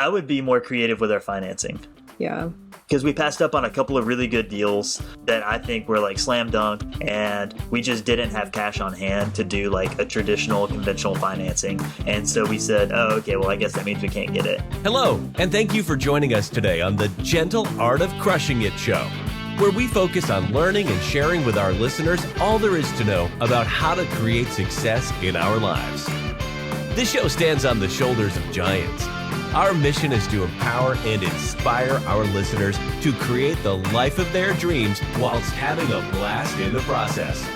I would be more creative with our financing. Yeah. Because we passed up on a couple of really good deals that I think were like slam dunk, and we just didn't have cash on hand to do like a traditional conventional financing. And so we said, oh, okay, well, I guess that means we can't get it. Hello, and thank you for joining us today on the Gentle Art of Crushing It show, where we focus on learning and sharing with our listeners all there is to know about how to create success in our lives. This show stands on the shoulders of giants. Our mission is to empower and inspire our listeners to create the life of their dreams whilst having a blast in the process.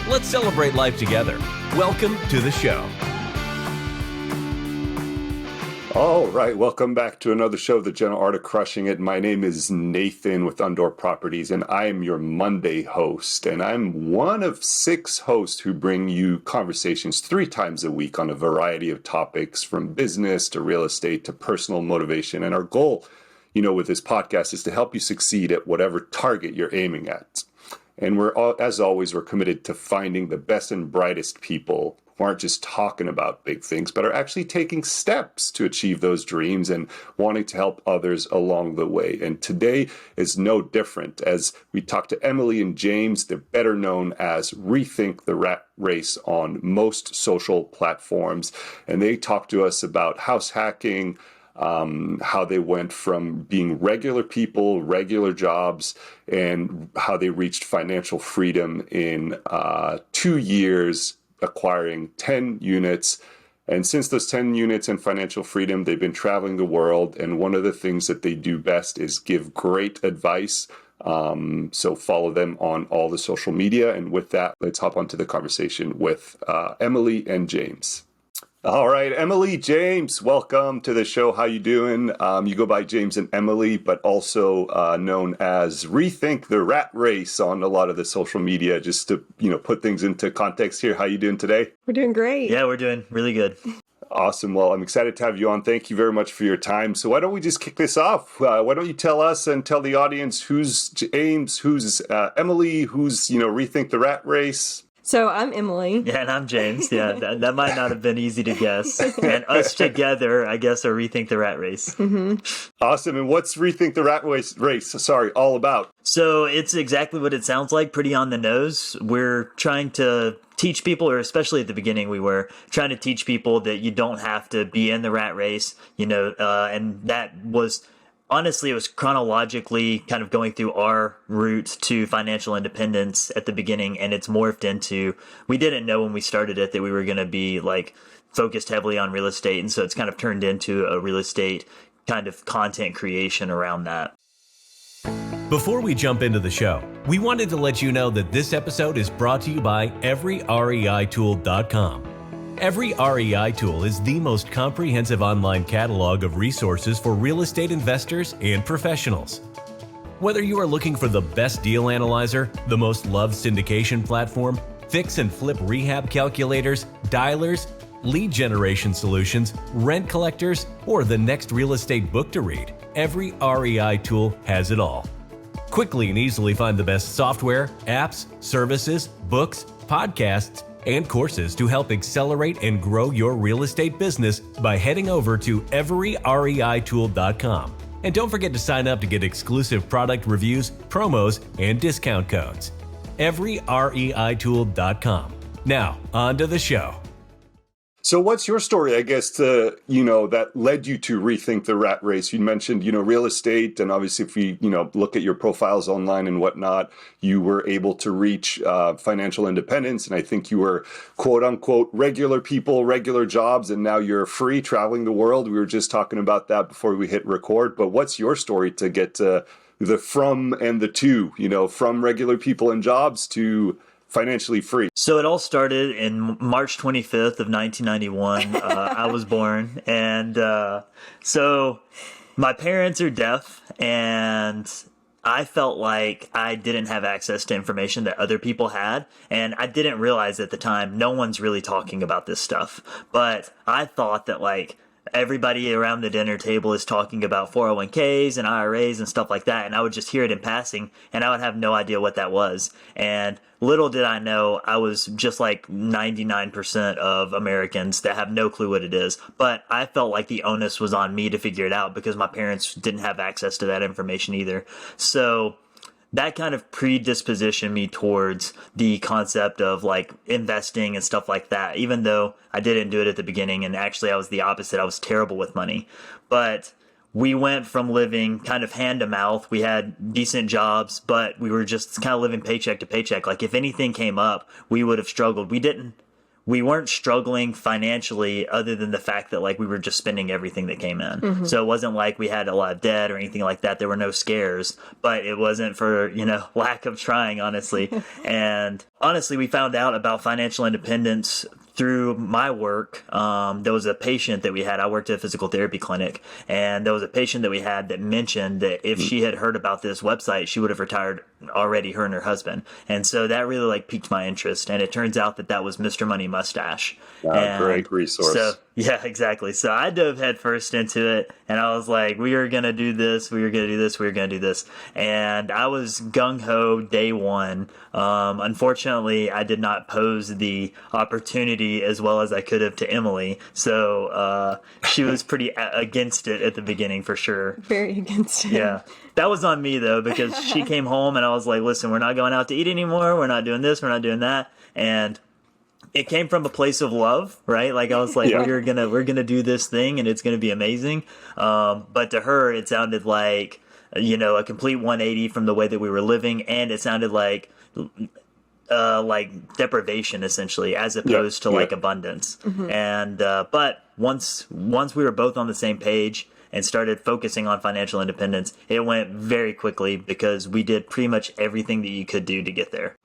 Let's celebrate life together. Welcome to the show. All right, welcome back to another show of The Gentle Art of Crushing It. My name is Nathan with Undor Properties, and I am your Monday host. And I'm one of 6 hosts who bring you conversations 3 times a week on a variety of topics, from business to real estate to personal motivation. And our goal, with this podcast is to help you succeed at whatever target you're aiming at. And as always, we're committed to finding the best and brightest people who aren't just talking about big things, but are actually taking steps to achieve those dreams and wanting to help others along the way. And today is no different. As we talk to Emily and James, they're better known as Rethink the Rat Race on most social platforms. And they talk to us about househacking, how they went from being regular people, regular jobs, and how they reached financial freedom in 2 years, acquiring 10 units. And since those 10 units and financial freedom, they've been traveling the world. And one of the things that they do best is give great advice. So follow them on all the social media. And with that, let's hop onto the conversation with Emily and James. All right, Emily, James, welcome to the show. How you doing? You go by James and Emily, but also known as Rethink the Rat Race on a lot of the social media. Just to put things into context here, how you doing today? We're doing great. Yeah, we're doing really good. Awesome. Well, I'm excited to have you on. Thank you very much for your time. So why don't we just kick this off? Why don't you tell us and tell the audience who's James, who's Emily, who's Rethink the Rat Race? So I'm Emily. Yeah, and I'm James. Yeah, that might not have been easy to guess. And us together, I guess, are Rethink the Rat Race. Mm-hmm. Awesome. And what's Rethink the Rat Race, all about? So it's exactly what it sounds like, pretty on the nose. We're trying to teach people, or especially at the beginning, we were trying to teach people that you don't have to be in the rat race, and that was... Honestly, it was chronologically kind of going through our route to financial independence at the beginning, and it's morphed into, we didn't know when we started it that we were going to be like focused heavily on real estate, and so it's kind of turned into a real estate kind of content creation around that. Before we jump into the show, we wanted to let you know that this episode is brought to you by EveryREITool.com. Every REI Tool is the most comprehensive online catalog of resources for real estate investors and professionals. Whether you are looking for the best deal analyzer, the most loved syndication platform, fix and flip rehab calculators, dialers, lead generation solutions, rent collectors, or the next real estate book to read, every REI Tool has it all. Quickly and easily find the best software, apps, services, books, podcasts, and courses to help accelerate and grow your real estate business by heading over to EveryREITool.com. And don't forget to sign up to get exclusive product reviews, promos, and discount codes. EveryREITool.com. Now, on to the show. So what's your story, I guess, that led you to Rethink the Rat Race? You mentioned, real estate, and obviously if we, look at your profiles online and whatnot, you were able to reach financial independence, and I think you were, quote unquote, regular people, regular jobs, and now you're free traveling the world. We were just talking about that before we hit record, but what's your story to get to the from and the to, from regular people and jobs to financially free? So it all started in March 25th of 1991. I was born. And so my parents are deaf, and I felt like I didn't have access to information that other people had. And I didn't realize at the time, no one's really talking about this stuff. But I thought that everybody around the dinner table is talking about 401ks and IRAs and stuff like that. And I would just hear it in passing and I would have no idea what that was. And little did I know, I was just like 99% of Americans that have no clue what it is. But I felt like the onus was on me to figure it out because my parents didn't have access to that information either. So that kind of predispositioned me towards the concept of like investing and stuff like that, even though I didn't do it at the beginning. And actually, I was the opposite. I was terrible with money. But we went from living kind of hand to mouth. We had decent jobs, but we were just kind of living paycheck to paycheck. Like if anything came up, we would have struggled. We weren't struggling financially other than the fact that like we were just spending everything that came in. Mm-hmm. So it wasn't like we had a lot of debt or anything like that. There were no scares, but it wasn't for, lack of trying, honestly. And honestly, we found out about financial independence through my work. There was a patient that we had. I worked at a physical therapy clinic, and there was a patient that we had that mentioned that if she had heard about this website, she would have retired already, her and her husband. And so that really like piqued my interest. And it turns out that was Mr. Money Mustache. Great resource. So, yeah, exactly. So I dove headfirst into it, and I was like, we are going to do this. We are going to do this. We are going to do this. And I was gung-ho day one. Unfortunately, I did not pose the opportunity as well as I could have to Emily. So she was pretty against it at the beginning for sure. Very against it. Yeah. That was on me, though, because she came home and I was like, listen, we're not going out to eat anymore. We're not doing this. We're not doing that. And it came from a place of love, right? Like I was like, we're gonna do this thing and it's gonna be amazing. But to her, it sounded like, a complete 180 from the way that we were living. And it sounded like deprivation essentially, as opposed to like abundance. Mm-hmm. And, but once we were both on the same page and started focusing on financial independence, it went very quickly because we did pretty much everything that you could do to get there.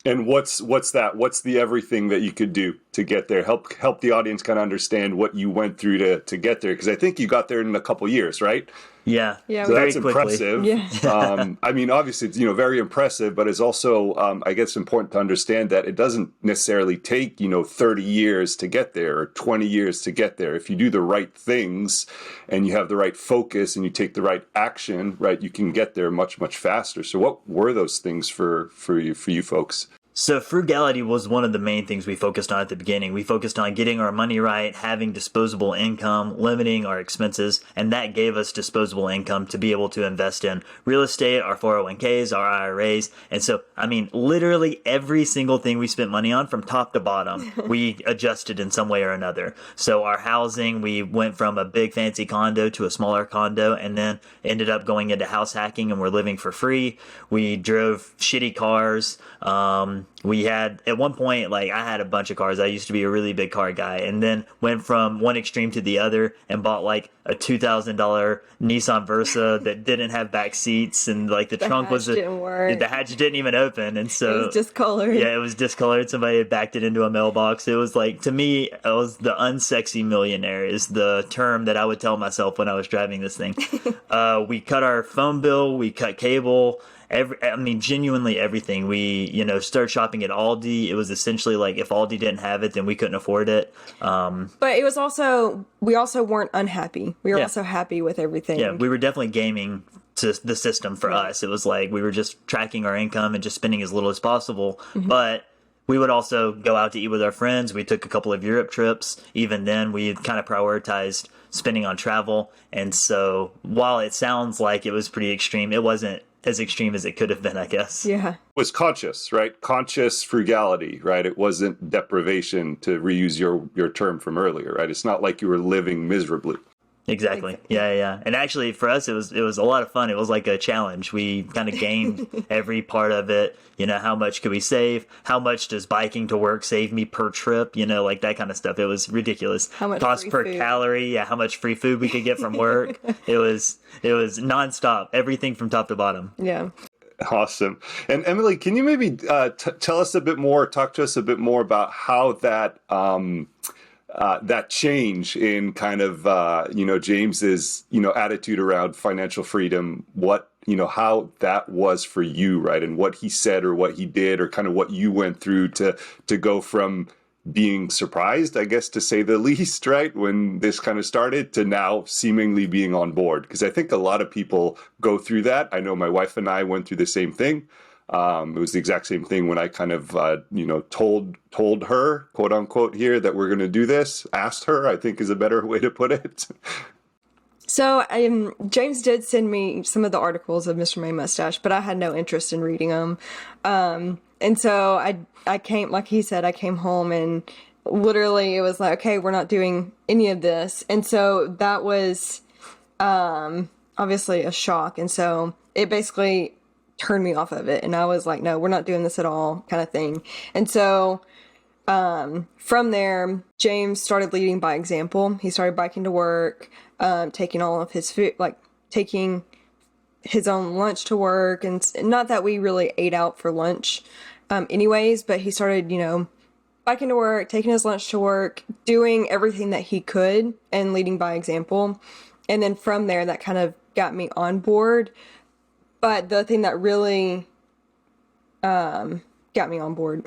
And what's that? What's the everything that you could do to get there? Help the audience kind of understand what you went through to get there, because I think you got there in a couple years, right? Yeah, so that's impressive. Yeah. I mean, obviously, it's very impressive, but it's also, I guess, important to understand that it doesn't necessarily take 30 years to get there or 20 years to get there. If you do the right things and you have the right focus and you take the right action, right, you can get there much, much faster. So, what were those things for you folks? So frugality was one of the main things we focused on at the beginning. We focused on getting our money right, having disposable income, limiting our expenses, and that gave us disposable income to be able to invest in real estate, our 401ks, our IRAs. And so, I mean, literally every single thing we spent money on from top to bottom, we adjusted in some way or another. So our housing, we went from a big fancy condo to a smaller condo and then ended up going into house hacking and we're living for free. We drove shitty cars. We had, at one point, like I had a bunch of cars. I used to be a really big car guy and then went from one extreme to the other and bought like a $2,000 Nissan Versa that didn't have back seats and like the trunk was, the hatch didn't even open. And so it was discolored. Yeah, it was discolored. Somebody had backed it into a mailbox. It was like, to me, it was the unsexy millionaire is the term that I would tell myself when I was driving this thing. We cut our phone bill. We cut cable. Genuinely everything. We, started shopping at Aldi. It was essentially like if Aldi didn't have it, then we couldn't afford it. But it was also, we also weren't unhappy. We were also happy with everything. Yeah, we were definitely gaming to the system for us. It was like we were just tracking our income and just spending as little as possible. Mm-hmm. But we would also go out to eat with our friends. We took a couple of Europe trips. Even then, we kind of prioritized spending on travel. And so while it sounds like it was pretty extreme, it wasn't as extreme as it could have been, I guess. Yeah. It was conscious, right? Conscious frugality, right? It wasn't deprivation, to reuse your term from earlier, right? It's not like you were living miserably. Exactly. Yeah. And actually for us, it was a lot of fun. It was like a challenge. We kind of gamed every part of it. How much could we save? How much does biking to work save me per trip? Like that kind of stuff. It was ridiculous. How much cost per calorie? Yeah. How much free food we could get from work? It was nonstop. Everything from top to bottom. Yeah. Awesome. And Emily, can you maybe tell us a bit more, talk to us a bit more about how that that change in kind of, James's, attitude around financial freedom, how that was for you, right? And what he said or what he did or kind of what you went through to go from, being surprised, I guess, to say the least, right? When this kind of started to now seemingly being on board. Because I think a lot of people go through that. I know my wife and I went through the same thing. It was the exact same thing when I kind of, told her, quote unquote, here that we're going to do this. Asked her, I think is a better way to put it. So James did send me some of the articles of Mr. May Mustache, but I had no interest in reading them. And so I came, like he said, I came home and literally it was like, okay, we're not doing any of this. And so that was obviously a shock. And so it basically turned me off of it. And I was like, no, we're not doing this at all, kind of thing. And so from there, James started leading by example. He started biking to work, taking all of his food, like taking his own lunch to work. And not that we really ate out for lunch anyways, but he started, biking to work, taking his lunch to work, doing everything that he could and leading by example. And then from there, that kind of got me on board. But the thing that really got me on board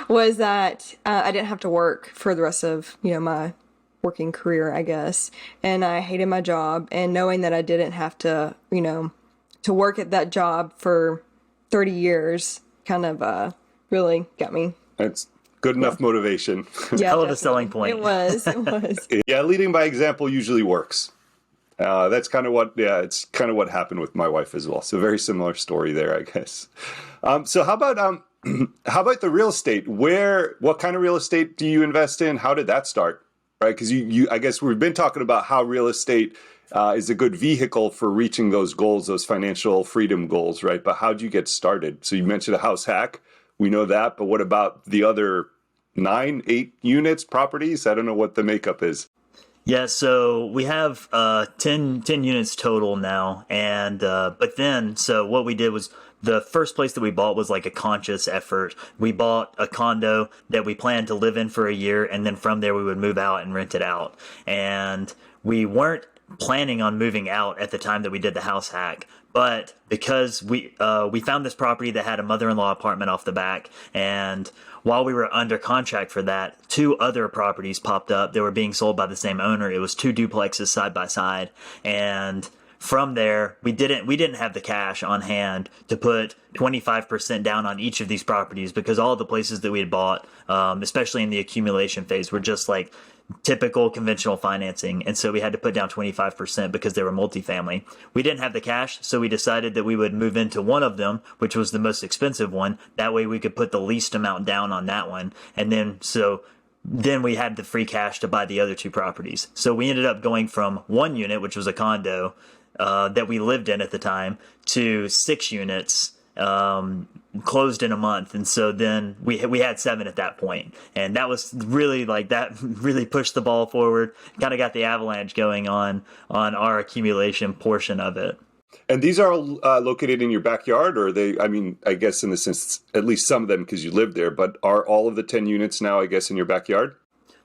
was that I didn't have to work for the rest of, my working career, I guess. And I hated my job. And knowing that I didn't have to, to work at that job for 30 years kind of really got me. It's good enough motivation. Yeah, Hell of a selling point. It was. Yeah, leading by example usually works. That's kind of it's kind of what happened with my wife as well. So very similar story there, I guess. So how about the real estate? What kind of real estate do you invest in? How did that start? Right? Because I guess we've been talking about how real estate is a good vehicle for reaching those goals, those financial freedom goals, right? But how'd you get started? So you mentioned a house hack. We know that, but what about the other 8 units, properties? I don't know what the makeup is. Yeah, so we have 10 units total now, and but then, so what we did was the first place that we bought was like a conscious effort. We bought a condo that we planned to live in for a year, and then from there we would move out and rent it out. And we weren't planning on moving out at the time that we did the house hack. But because we found this property that had a mother-in-law apartment off the back, and while we were under contract for that, 2 other properties popped up that were being sold by the same owner. It was 2 duplexes side by side, and from there, we didn't have the cash on hand to put 25% down on each of these properties because all of the places that we had bought, especially in the accumulation phase, were just like typical conventional financing. And so we had to put down 25% because they were multifamily. We didn't have the cash, so we decided that we would move into one of them, which was the most expensive one. That way we could put the least amount down on that one. And then we had the free cash to buy the other 2 properties. So we ended up going from 1 unit, which was a condo that we lived in at the time, to 6 units closed in a month. And so then we had 7 at that point. And that was really that really pushed the ball forward, kind of got the avalanche going on our accumulation portion of it. And these are located in your backyard, or I guess in the sense, at least some of them because you live there, but are all of the 10 units now, I guess, in your backyard?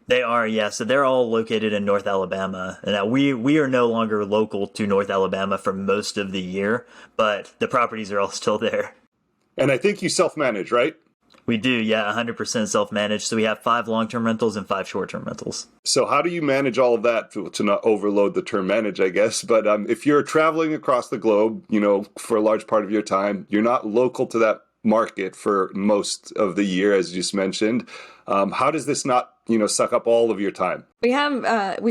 They are, yeah. So they're all located in North Alabama. Now, we are no longer local to North Alabama for most of the year, but the properties are all still there. And I think you self-manage, right? We do, yeah, 100% self-managed. So we have 5 long-term rentals and 5 short-term rentals. So how do you manage all of that to not overload the term manage, I guess? But if you're traveling across the globe, for a large part of your time, you're not local to that market for most of the year, as you just mentioned. How does this not, suck up all of your time? We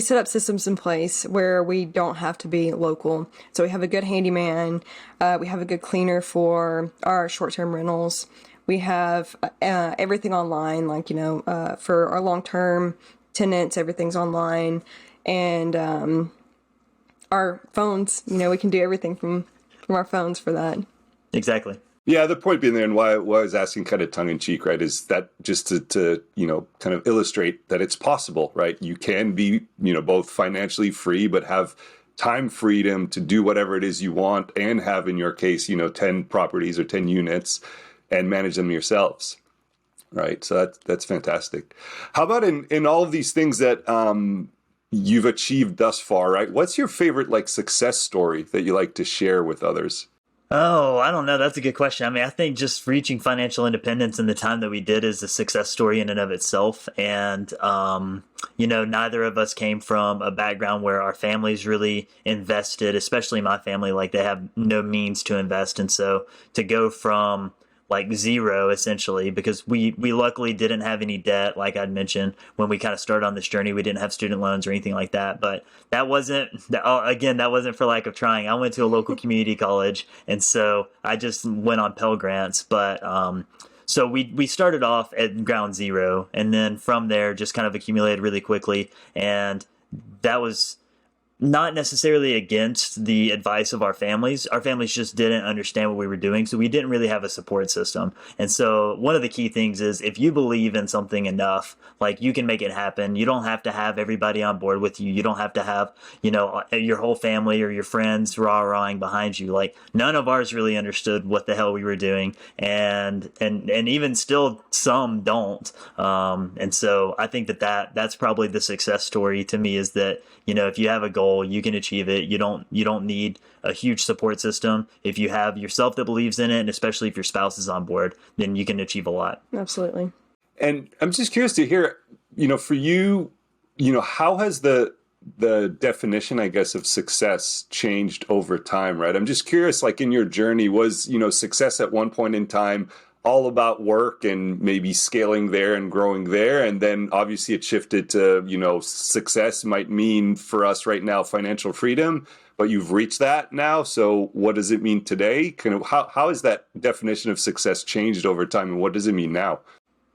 set up systems in place where we don't have to be local. So we have a good handyman. We have a good cleaner for our short-term rentals. We have everything online, for our long-term tenants, everything's online. And our phones, we can do everything from our phones for that. Exactly. Yeah, the point being there, and why I was asking kind of tongue-in-cheek, right, is that just to kind of illustrate that it's possible, right? You can be, both financially free, but have time freedom to do whatever it is you want and have, in your case, 10 properties or 10 units and manage them yourselves, right? So that's fantastic. How about in all of these things that you've achieved thus far, right? What's your favorite, success story that you like to share with others? Oh, I don't know. That's a good question. I mean, I think just reaching financial independence in the time that we did is a success story in and of itself. And, neither of us came from a background where our families really invested, especially my family, like they have no means to invest. And so to go from like zero essentially, because we luckily didn't have any debt, like I'd mentioned when we kind of started on this journey. We didn't have student loans or anything like that, but that wasn't for lack of trying. I went to a local community college, and so I just went on Pell Grants. But so we started off at ground zero, and then from there just kind of accumulated really quickly, and that was not necessarily against the advice of our families. Our families just didn't understand what we were doing, so we didn't really have a support system. And so one of the key things is if you believe in something enough, like you can make it happen. You don't have to have everybody on board with you. You don't have to have, your whole family or your friends rah-rahing behind you. Like none of ours really understood what the hell we were doing, and even still some don't. And so I think that's probably the success story to me, is that if you have a goal, you can achieve it. You don't need a huge support system. If you have yourself that believes in it, and especially if your spouse is on board, then you can achieve a lot. Absolutely. And I'm just curious to hear, for you, how has the definition, I guess, of success changed over time, right? I'm just curious, like in your journey, was, success at one point in time all about work and maybe scaling there and growing there? And then obviously it shifted to, success might mean for us right now financial freedom, but you've reached that now. So what does it mean today? Kind of how has that definition of success changed over time, and what does it mean now?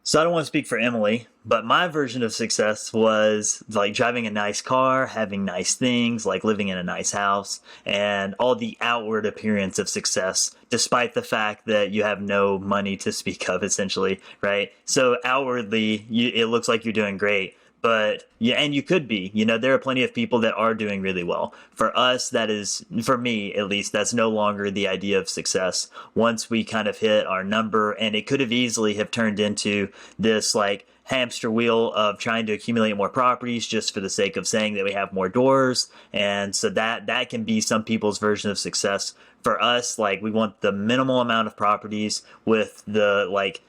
So I don't want to speak for Emily, but my version of success was like driving a nice car, having nice things, like living in a nice house, and all the outward appearance of success, despite the fact that you have no money to speak of, essentially, right? So outwardly, it looks like you're doing great. But yeah, and you could be, there are plenty of people that are doing really well. For us, for me at least, that's no longer the idea of success. Once we kind of hit our number, and it could have easily have turned into this like hamster wheel of trying to accumulate more properties just for the sake of saying that we have more doors. And so that can be some people's version of success. For us, like we want the minimal amount of properties with the like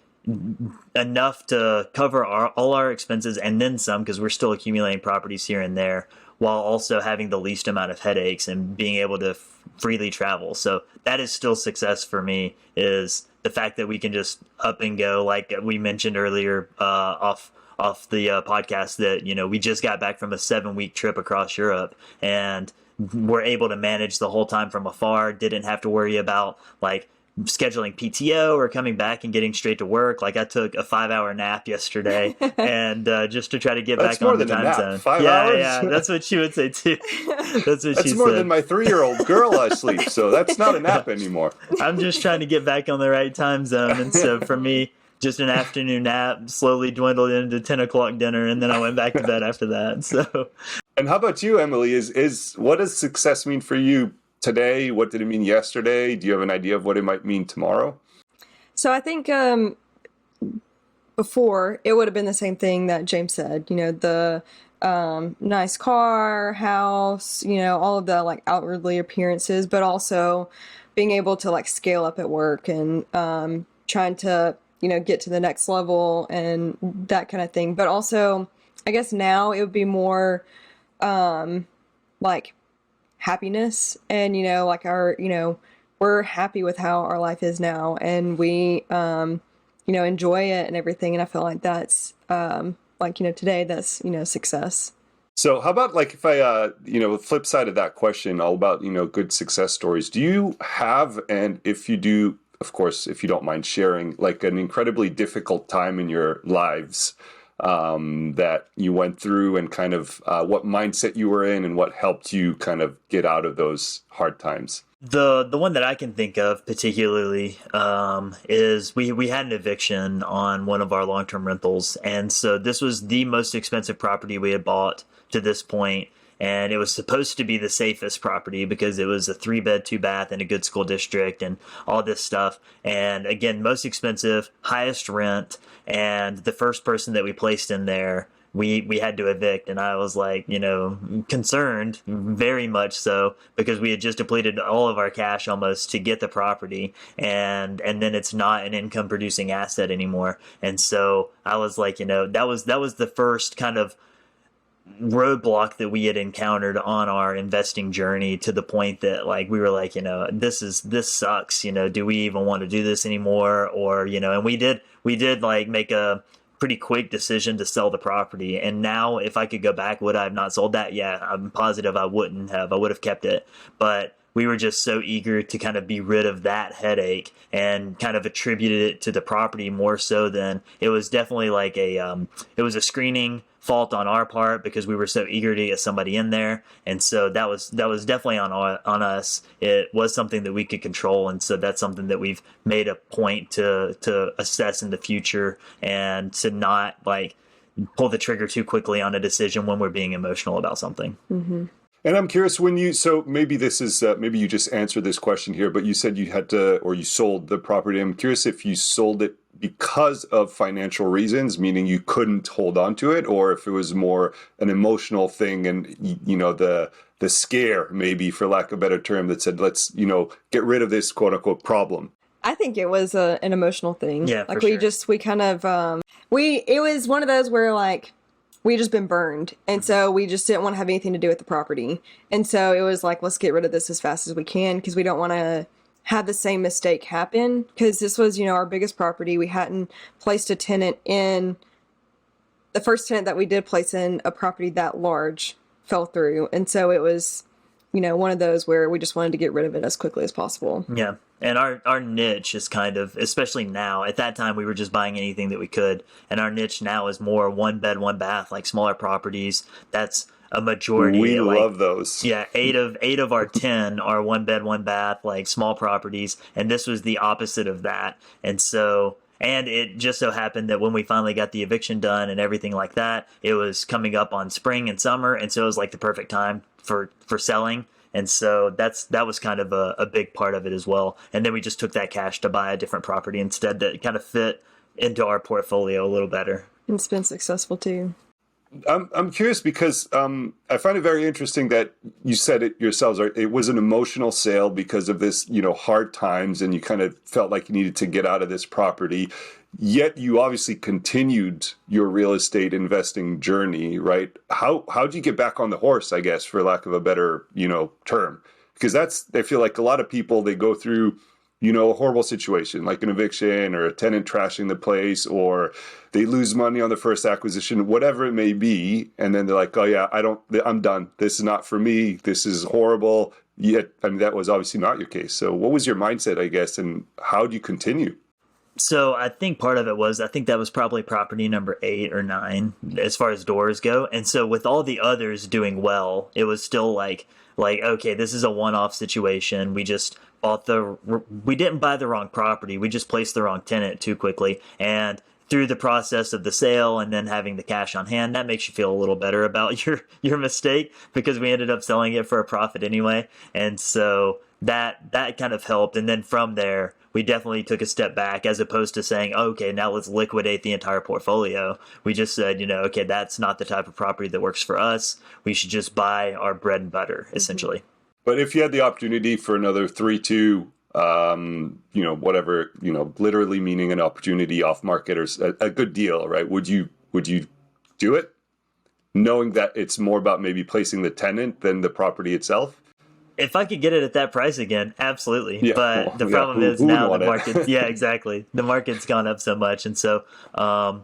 enough to cover all our expenses and then some, because we're still accumulating properties here and there, while also having the least amount of headaches and being able to freely travel. So that is still success for me, is the fact that we can just up and go, like we mentioned earlier off the podcast, that we just got back from a 7-week trip across Europe, and we're able to manage the whole time from afar. Didn't have to worry about like scheduling PTO or coming back and getting straight to work. Like I took a 5-hour nap yesterday, and just to try to get back on the time zone. 5 hours? Yeah, that's what she would say too. That's more than my 3-year-old girl I sleep, so that's not a nap anymore. I'm just trying to get back on the right time zone, and so for me, just an afternoon nap slowly dwindled into 10 o'clock dinner, and then I went back to bed after that. So, and how about you, Emily? Is what does success mean for you today? What did it mean yesterday? Do you have an idea of what it might mean tomorrow? So I think before it would have been the same thing that James said, the nice car, house, all of the like outwardly appearances, but also being able to like scale up at work and trying to, get to the next level and that kind of thing. But also, I guess now it would be more like happiness, and like our we're happy with how our life is now, and we enjoy it and everything, and I feel like that's today that's success. So how about like if I the flip side of that question, all about good success stories, do you have, and if you do, of course, if you don't mind sharing, like an incredibly difficult time in your lives that you went through, and kind of what mindset you were in and what helped you kind of get out of those hard times? The one that I can think of particularly is we had an eviction on one of our long-term rentals, and so this was the most expensive property we had bought to this point. And it was supposed to be the safest property because it was a 3-bed, 2-bath in a good school district and all this stuff. And again, most expensive, highest rent. And the first person that we placed in there we had to evict. And I was like, concerned, very much so, because we had just depleted all of our cash almost to get the property, and then it's not an income producing asset anymore. And so I was like, that was the first kind of roadblock that we had encountered on our investing journey, to the point that like we were like, this sucks, do we even want to do this anymore? Or and we did like make a pretty quick decision to sell the property. And now if I could go back, would I have not sold that? Yeah, I'm positive I wouldn't have. I would have kept it. But we were just so eager to kind of be rid of that headache, and kind of attributed it to the property more so than it was definitely like it was a screening fault on our part, because we were so eager to get somebody in there. And so that was definitely on us. It was something that we could control. And so that's something that we've made a point to assess in the future, and to not like pull the trigger too quickly on a decision when we're being emotional about something. Mm-hmm. And I'm curious, so maybe this is, maybe you just answered this question here, but you said you had to, or you sold the property. I'm curious if you sold it because of financial reasons, meaning you couldn't hold on to it, or if it was more an emotional thing, and, the scare, maybe for lack of a better term, that said, let's, get rid of this quote unquote problem. I think it was an emotional thing. Yeah, like for we sure. we kind of, it was one of those where like, we just been burned. And so we just didn't want to have anything to do with the property. And so it was like, let's get rid of this as fast as we can, because we don't want to have the same mistake happen. Because this was, our biggest property. We hadn't placed a tenant in. The first tenant that we did place in a property that large fell through. And so it was, one of those where we just wanted to get rid of it as quickly as possible. Yeah. And our niche is kind of, especially now, at that time we were just buying anything that we could. And our niche now is more 1 bed, 1 bath, like smaller properties. That's a majority. We like, love those. Yeah. 8 of our 10 are 1 bed, 1 bath, like small properties. And this was the opposite of that. And so, and it just so happened that when we finally got the eviction done and everything like that, it was coming up on spring and summer. And so it was like the perfect time for selling. And so that was kind of a big part of it as well. And then we just took that cash to buy a different property instead, that kind of fit into our portfolio a little better. And it's been successful too. I'm curious because I find it very interesting that you said it yourselves. It was an emotional sale because of this, hard times, and you kind of felt like you needed to get out of this property. Yet you obviously continued your real estate investing journey, right? How'd you get back on the horse, I guess, for lack of a better, term? Because I feel like a lot of people, they go through, a horrible situation, like an eviction or a tenant trashing the place, or they lose money on the first acquisition, whatever it may be. And then they're like, oh yeah, I'm done. This is not for me. This is horrible. Yet, that was obviously not your case. So what was your mindset, I guess, and how do you continue? So I think part of it was, I think that was probably property number 8 or 9 as far as doors go. And so with all the others doing well, it was still like, okay, this is a one-off situation. We just we didn't buy the wrong property. We just placed the wrong tenant too quickly. And through the process of the sale and then having the cash on hand, that makes you feel a little better about your mistake, because we ended up selling it for a profit anyway. And so that kind of helped. And then from there, we definitely took a step back, as opposed to saying, okay, now let's liquidate the entire portfolio. We just said, okay, that's not the type of property that works for us. We should just buy our bread and butter, essentially. But if you had the opportunity for another 3-2, whatever, literally meaning an opportunity off market or a good deal, right? Would you do it, knowing that it's more about maybe placing the tenant than the property itself? If I could get it at that price again, absolutely. Yeah, but the problem is who now the wouldn't want market, yeah, exactly. The market's gone up so much. And so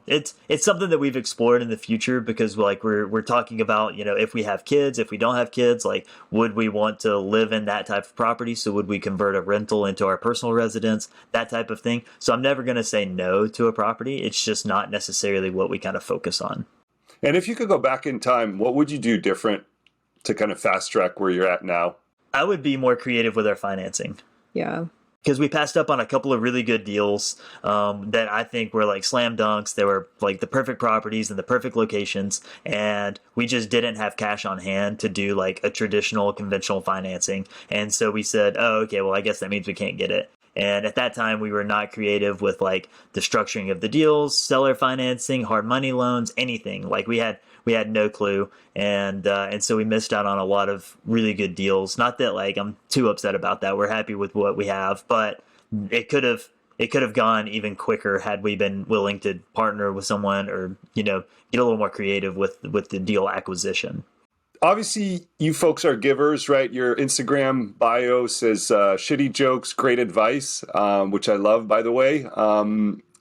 it's something that we've explored in the future, because like we're talking about, if we have kids, if we don't have kids, like, would we want to live in that type of property? So would we convert a rental into our personal residence, that type of thing? So I'm never going to say no to a property. It's just not necessarily what we kind of focus on. And if you could go back in time, what would you do different to kind of fast track where you're at now? I would be more creative with our financing. Yeah. Because we passed up on a couple of really good deals that I think were like slam dunks. They were like the perfect properties and the perfect locations. And we just didn't have cash on hand to do like a traditional conventional financing. And so we said, oh, okay, well, I guess that means we can't get it. And at that time, we were not creative with like the structuring of the deals, seller financing, hard money loans, anything. Like we had no clue, and so we missed out on a lot of really good deals. Not that like I'm too upset about that. We're happy with what we have, but it could have gone even quicker had we been willing to partner with someone or, get a little more creative with the deal acquisition. Obviously, you folks are givers, right? Your Instagram bio says shitty jokes, great advice, which I love, by the way.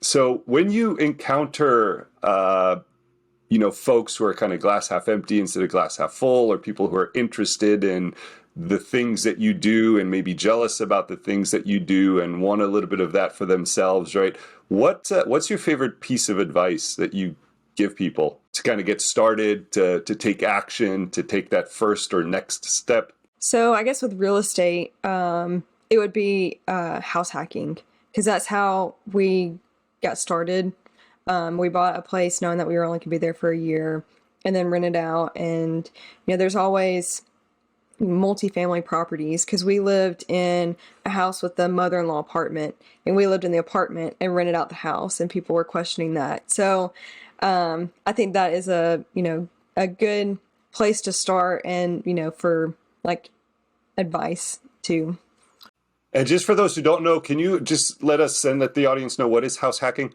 So when you encounter, folks who are kind of glass half empty instead of glass half full, or people who are interested in the things that you do and maybe jealous about the things that you do and want a little bit of that for themselves, right? What's your favorite piece of advice that you give people to kind of get started, to take action, to take that first or next step? So I guess with real estate, it would be house hacking, because that's how we got started. We bought a place knowing that we were only going to be there for a year and then rent it out. And, there's always multifamily properties, because we lived in a house with the mother-in-law apartment, and we lived in the apartment and rented out the house, and people were questioning that. So I think that is a good place to start, and for like advice too. And just for those who don't know, can you just let us and let the audience know what is house hacking?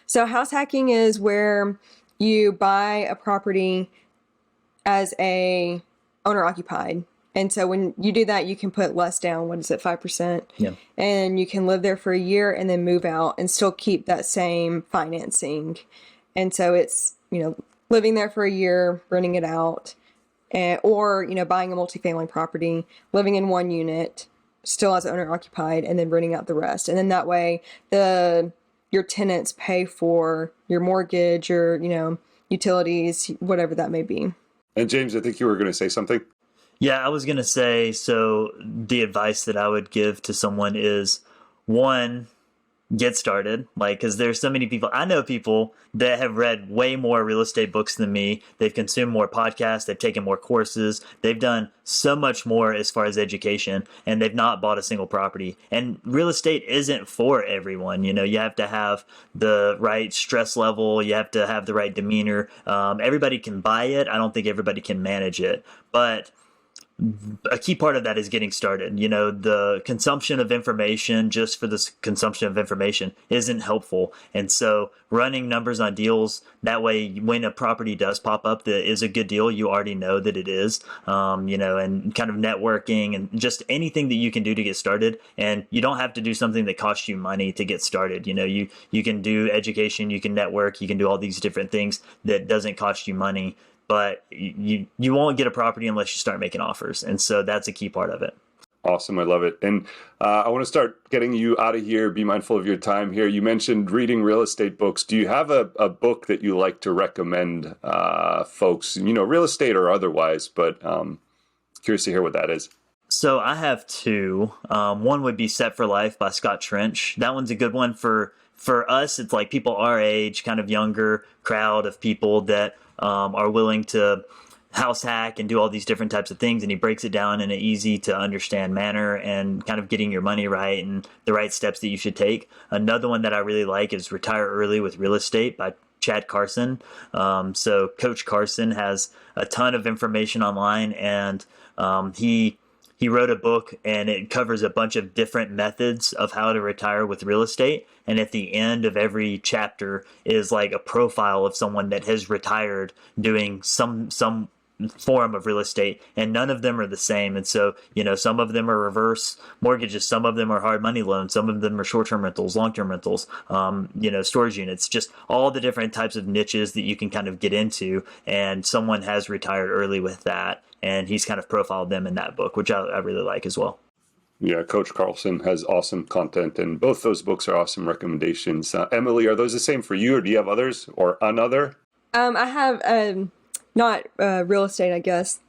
So house hacking is where you buy a property as a owner occupied. And so when you do that, you can put less down. What is it, 5%? Yeah. And you can live there for a year and then move out and still keep that same financing. And so it's, living there for a year, renting it out, or, buying a multifamily property, living in one unit, still as owner occupied, and then renting out the rest. And then that way your tenants pay for your mortgage, your, utilities, whatever that may be. And James, I think you were going to say something. Yeah, I was going to say, so the advice that I would give to someone is, one, get started. Like, because there's so many people, I know people that have read way more real estate books than me. They've consumed more podcasts. They've taken more courses. They've done so much more as far as education, and they've not bought a single property. And real estate isn't for everyone. You have to have the right stress level. You have to have the right demeanor. Everybody can buy it. I don't think everybody can manage it. But a key part of that is getting started. The consumption of information just for the consumption of information isn't helpful. And so running numbers on deals, that way when a property does pop up that is a good deal, you already know that it is, and kind of networking and just anything that you can do to get started. And you don't have to do something that costs you money to get started. You can do education, you can network, you can do all these different things that doesn't cost you money. But you won't get a property unless you start making offers. And so that's a key part of it. Awesome. I love it. And I want to start getting you out of here. Be mindful of your time here. You mentioned reading real estate books. Do you have a book that you like to recommend folks, real estate or otherwise, but curious to hear what that is. So I have two. One would be Set for Life by Scott Trench. That one's a good one for us. It's like people our age, kind of younger crowd of people that are willing to house hack and do all these different types of things. And he breaks it down in an easy to understand manner and kind of getting your money right and the right steps that you should take. Another one that I really like is Retire Early with Real Estate by Chad Carson. So Coach Carson has a ton of information online, and he wrote a book, and it covers a bunch of different methods of how to retire with real estate. And at the end of every chapter is like a profile of someone that has retired doing some form of real estate, and none of them are the same. And so, some of them are reverse mortgages, some of them are hard money loans, some of them are short-term rentals, long-term rentals, storage units, just all the different types of niches that you can kind of get into. And someone has retired early with that, and he's kind of profiled them in that book, which I really like as well. Yeah, Coach Carlson has awesome content, and both those books are awesome recommendations. Emily, are those the same for you, or do you have others or another? I have not real estate, I guess,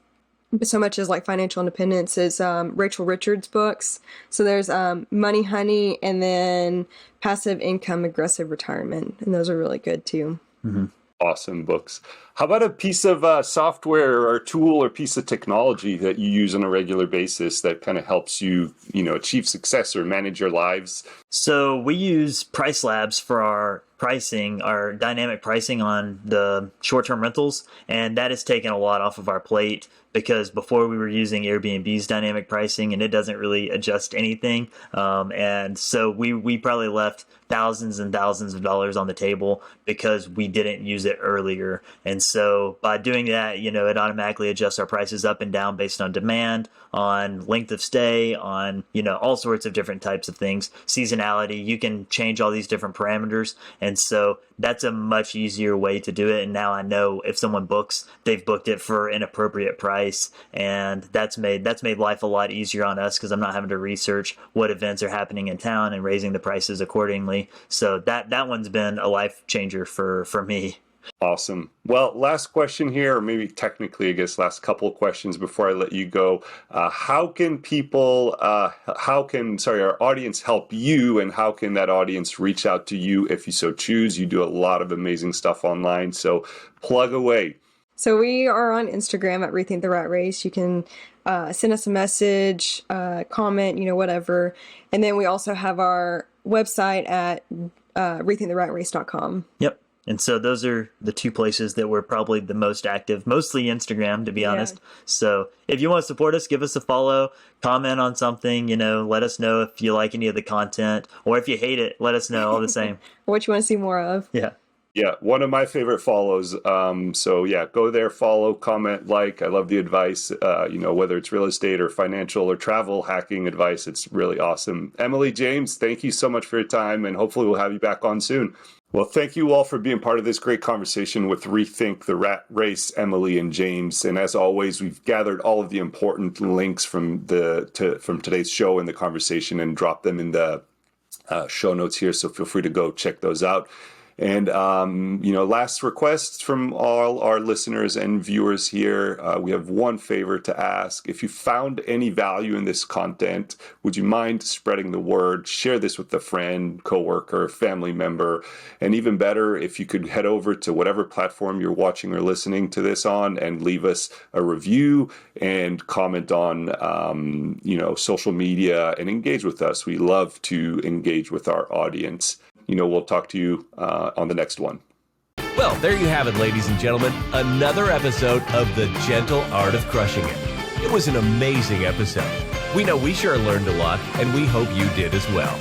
but so much as like financial independence is Rachel Richards' books. So there's Money Honey, and then Passive Income, Aggressive Retirement, and those are really good too. Mm-hmm. Awesome books. How about a piece of software or tool or piece of technology that you use on a regular basis that kind of helps you, achieve success or manage your lives? So we use Price Labs for our pricing, our dynamic pricing on the short-term rentals, and that has taken a lot off of our plate because before we were using Airbnb's dynamic pricing and it doesn't really adjust anything. And so we probably left thousands and thousands of dollars on the table because we didn't use it earlier. And so by doing that, it automatically adjusts our prices up and down based on demand, on length of stay, on, all sorts of different types of things, seasonality. You can change all these different parameters. And so that's a much easier way to do it. And now I know if someone books, they've booked it for an appropriate price. And that's made life a lot easier on us because I'm not having to research what events are happening in town and raising the prices accordingly. So that one's been a life changer for me. Awesome. Well, last question here, or maybe technically, I guess, last couple of questions before I let you go. How can our audience help you, and how can that audience reach out to you if you so choose? You do a lot of amazing stuff online, so plug away. So we are on Instagram at Rethink the Rat Race. You can send us a message, comment, whatever. And then we also have our website at rethinktheratrace.com. Yep. And so those are the two places that we're probably the most active, mostly Instagram, to be honest. So if you want to support us, give us a follow, comment on something, let us know if you like any of the content, or if you hate it, let us know all the same. What you want to see more of. Yeah. Yeah, one of my favorite follows. So yeah, go there, follow, comment, like. I love the advice, whether it's real estate or financial or travel hacking advice. It's really awesome. Emily, James, thank you so much for your time, and hopefully we'll have you back on soon. Well, thank you all for being part of this great conversation with Rethink the Rat Race, Emily and James. And as always, we've gathered all of the important links from today's show and the conversation and dropped them in the show notes here. So feel free to go check those out. And, last request from all our listeners and viewers here. We have one favor to ask. If you found any value in this content, would you mind spreading the word? Share this with a friend, coworker, family member. And even better, if you could head over to whatever platform you're watching or listening to this on and leave us a review and comment on, social media and engage with us. We love to engage with our audience. We'll talk to you on the next one. Well, there you have it, ladies and gentlemen. Another episode of The Gentle Art of Crushing It. It was an amazing episode. We know we sure learned a lot, and we hope you did as well.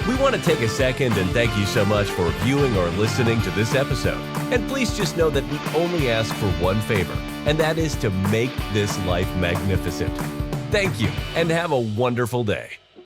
We want to take a second and thank you so much for viewing or listening to this episode. And please just know that we only ask for one favor, and that is to make this life magnificent. Thank you, and have a wonderful day.